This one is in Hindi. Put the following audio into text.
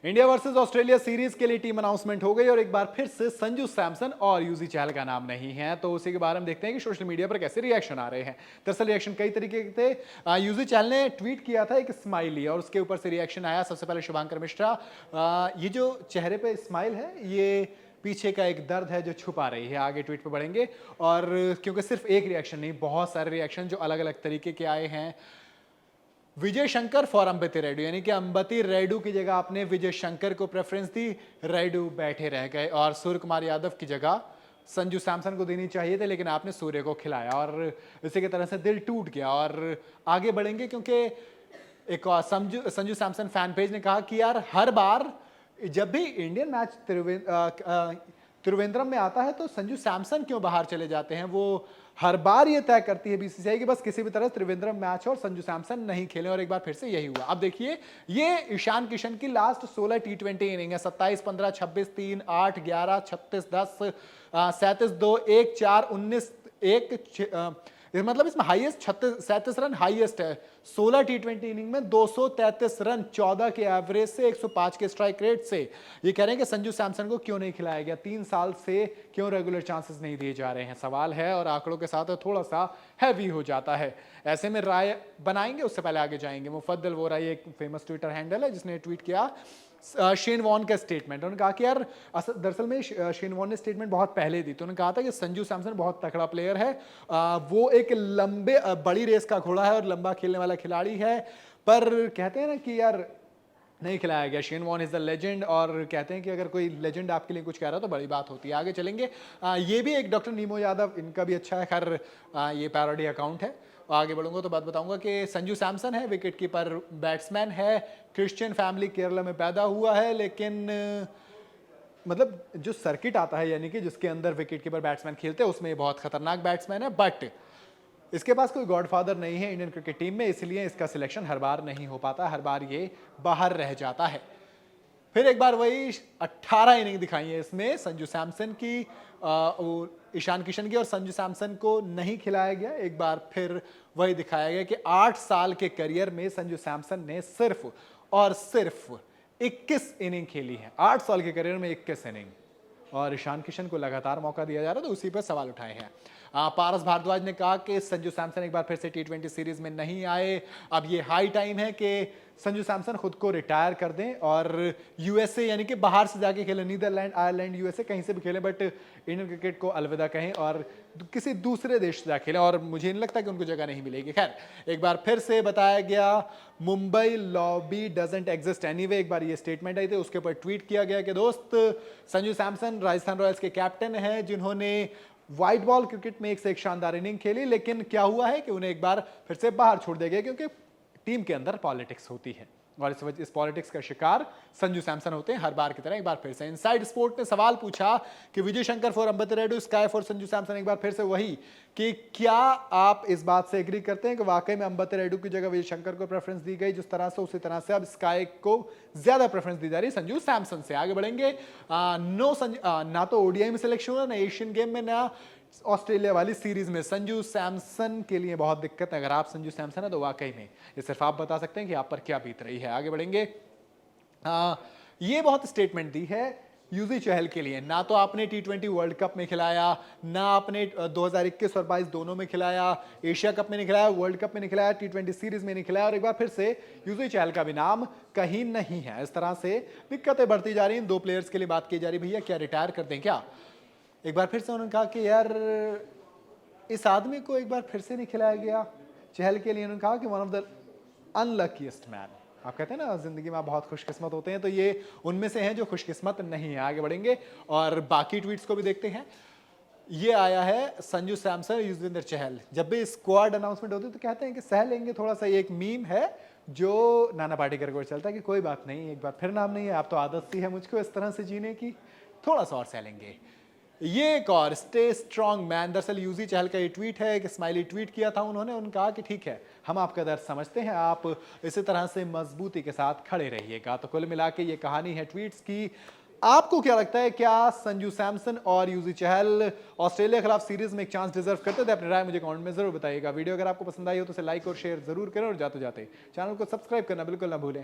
इंडिया वर्सेस ऑस्ट्रेलिया सीरीज के लिए टीम अनाउंसमेंट हो गई और एक बार फिर से संजू सैमसन और यूजी चहल का नाम नहीं है। तो उसी के बारे में देखते हैं कि सोशल मीडिया पर कैसे रिएक्शन आ रहे हैं। दरअसल रिएक्शन कई तरीके के थे। यूजी चहल ने ट्वीट किया था एक स्माइली और उसके ऊपर से रिएक्शन आया। सबसे पहले शुभांकर मिश्रा, ये जो चेहरे पे स्माइल है ये पीछे का एक दर्द है जो छुपा रही है। आगे ट्वीट पे बढ़ेंगे और क्योंकि सिर्फ एक रिएक्शन नहीं, बहुत सारे रिएक्शन जो अलग अलग तरीके के आए हैं। विजय शंकर फॉर अंबती रेड्डू, यानी कि अंबती रेड्डू की जगह आपने विजय शंकर को प्रेफरेंस दी, रेड्डू बैठे रह गए। और सूर्य कुमार यादव की जगह संजू सैमसन को देनी चाहिए थे लेकिन आपने सूर्य को खिलाया और इसी की तरह से दिल टूट गया। और आगे बढ़ेंगे क्योंकि एक और संजू सैमसन फैन पेज ने कहा कि यार हर बार जब भी इंडियन मैच त्रिवेंद्रम में आता है तो संजू सैमसन क्यों बाहर चले जाते हैं। वो हर बार ये तय करती है बीसीसीआई कि बस किसी भी तरह त्रिवेंद्रम मैच और संजू सैमसन नहीं खेलें और एक बार फिर से यही हुआ। अब देखिए ये ईशान किशन की लास्ट 16 टी20 इनिंग है। 27, 15, 26, 3, 8, 11, 36, 10, 37, 2, 1, 4, 19, 1, मतलब इसमें हाईएस्ट 37 रन हाईएस्ट है। 16 टी20 इनिंग में 233 रन 14 के एवरेज से 105 के स्ट्राइक रेट से। ये कह रहे हैं कि संजू सैमसन को क्यों नहीं खिलाया गया, 3 साल से क्यों रेगुलर चांसेस नहीं दिए जा रहे हैं। सवाल है और आंकड़ों के साथ थोड़ा सा हैवी हो जाता है। ऐसे में राय बनाएंगे, उससे पहले आगे जाएंगे। मुफद्दल वोरा, ये एक फेमस ट्विटर हैंडल है जिसने ट्वीट किया शेन वॉन का स्टेटमेंट। उन्होंने कहा कि यार दरअसल में शेन वॉन ने स्टेटमेंट बहुत पहले दी। तो उन्होंने कहा था कि संजू सैमसन बहुत तगड़ा प्लेयर है, वो एक लंबे बड़ी रेस का घोड़ा है और लंबा खेलने वाला खिलाड़ी है, पर कहते हैं ना कि यार नहीं खिलाया गया। Shane Warne is the legend और कहते हैं कि अगर कोई लेजेंड आपके लिए कुछ कह रहा है तो बड़ी बात होती है। आगे चलेंगे। ये भी एक डॉक्टर नीमो यादव, इनका भी अच्छा है, खैर ये पैरोडी अकाउंट है। आगे बढ़ूंगा तो बात बताऊंगा कि संजू सैमसन है, विकेट कीपर बैट्समैन है, क्रिश्चियन फैमिली केरला में पैदा हुआ है, लेकिन मतलब जो सर्किट आता है यानी कि जिसके अंदर विकेट कीपर बैट्समैन खेलते हैं उसमें बहुत खतरनाक बैट्समैन है, बट इसके पास कोई गॉडफादर नहीं है इंडियन क्रिकेट टीम में, इसलिए इसका सिलेक्शन हर बार नहीं हो पाता, हर बार ये बाहर रह जाता है। फिर एक बार वही 18 इनिंग दिखाई है इसमें संजू सैमसन की, ईशान किशन की, और संजू सैमसन को नहीं खिलाया गया। एक बार फिर वही दिखाया गया कि 8 साल के करियर में संजू सैमसन ने सिर्फ और सिर्फ 21 इनिंग खेली है। 8 साल के करियर में 21 इनिंग, और ईशान किशन को लगातार मौका दिया जा रहा है, तो उसी पर सवाल उठाए हैं। पारस भारद्वाज ने कहा कि संजू सैमसन एक बार फिर से टी20 सीरीज में नहीं आए, अब ये हाई टाइम है कि संजू सैमसन खुद को रिटायर कर दें और यूएसए यानी कि बाहर से जाके खेलें, नीदरलैंड, आयरलैंड, यूएसए कहीं से भी खेलें, बट इंडियन क्रिकेट को अलविदा कहें और किसी दूसरे देश से जाके खेलें, और मुझे नहीं लगता कि उनको जगह नहीं मिलेगी। खैर एक बार फिर से बताया गया Mumbai lobby doesn't exist anyway, एक बार ये स्टेटमेंट आई थी, उसके ऊपर ट्वीट किया गया कि दोस्त संजू सैमसन राजस्थान रॉयल्स के कैप्टन हैं जिन्होंने व्हाइट बॉल क्रिकेट में एक से एक शानदार इनिंग खेली, लेकिन क्या हुआ है कि उन्हें एक बार फिर से बाहर छोड़ दिया गया क्योंकि टीम के अंदर पॉलिटिक्स होती है और इस पॉलिटिक्स का शिकार संजू सैमसन होते हैं हर बार की तरह। एक बार फिर से इनसाइड स्पोर्ट ने सवाल पूछा कि Vijay Shankar for Ambati Rayudu, SKY for Sanju Samson. एक बार फिर से वही कि क्या आप इस बात से एग्री करते हैं कि वाकई में अंबती रेड्डू की जगह विजय शंकर को प्रेफरेंस दी गई जिस तरह से, उसी तरह से अब स्काई को ज्यादा प्रेफरेंस दी जा रही संजू सैमसन से। आगे बढ़ेंगे। ना तो ओडीआई में सिलेक्शन हुआ, ना एशियन गेम में, ना ऑस्ट्रेलिया वाली सीरीज में। संजू सैमसन के लिए बहुत दिक्कत है। अगर आप संजू सैमसन है तो वाकई में ये सिर्फ आप बता सकते हैं कि आप पर क्या बीत रही है। आगे बढ़ेंगे। ये बहुत स्टेटमेंट दी है यूजी चहल के लिए। ना तो आपने टी20 वर्ल्ड कप में खिलाया, ना आपने 2021 और 22 दोनों में खिलाया, एशिया कप में नहीं खिलाया, वर्ल्ड कप में नहीं खिलाया, टी20 सीरीज में नहीं खिलाया, और एक बार फिर से यूजी चहल का भी नाम कहीं नहीं है। इस तरह से दिक्कतें बढ़ती जा रही हैं। 2 प्लेयर्स के लिए बात की जा रही, भैया क्या रिटायर कर दें क्या। एक बार फिर से उन्होंने कहा कि यार इस आदमी को एक बार फिर से नहीं खिलाया गया चहल के लिए। उन्होंने कहा कि one of the unluckiest man. आप कहते हैं ना जिंदगी में आप बहुत खुशकिस्मत होते हैं, तो ये उनमें से हैं जो खुशकिस्मत नहीं है। आगे बढ़ेंगे और बाकी ट्वीट्स को भी देखते हैं। ये आया है संजू सैमसन, युजवेंद्र चहल। जब भी स्क्वाड अनाउंसमेंट होती है तो कहते हैं कि सह लेंगे थोड़ा सा। ये एक मीम है जो नाना पाटेकर को चलता है कि कोई बात नहीं, एक बार फिर नाम नहीं है, आप तो आदत सी है मुझको इस तरह से जीने की, थोड़ा सा और सह लेंगे। ये एक और स्टे स्ट्रॉन्ग मैन, दरअसल यूजी चहल का ये ट्वीट है, एक स्माइली ट्वीट किया था उन्होंने कहा कि ठीक है हम आपका दर्द समझते हैं, आप इसी तरह से मजबूती के साथ खड़े रहिएगा। तो कुल मिला के ये कहानी है ट्वीट्स की। आपको क्या लगता है, क्या संजू सैमसन और यूजी चहल ऑस्ट्रेलिया के खिलाफ सीरीज में एक चांस डिजर्व करते थे? अपनी राय मुझे कमेंट में जरूर बताइएगा। वीडियो अगर आपको पसंद आई हो तो इसे लाइक और शेयर जरूर करें और जाते जाते चैनल को सब्सक्राइब करना बिल्कुल ना भूलें।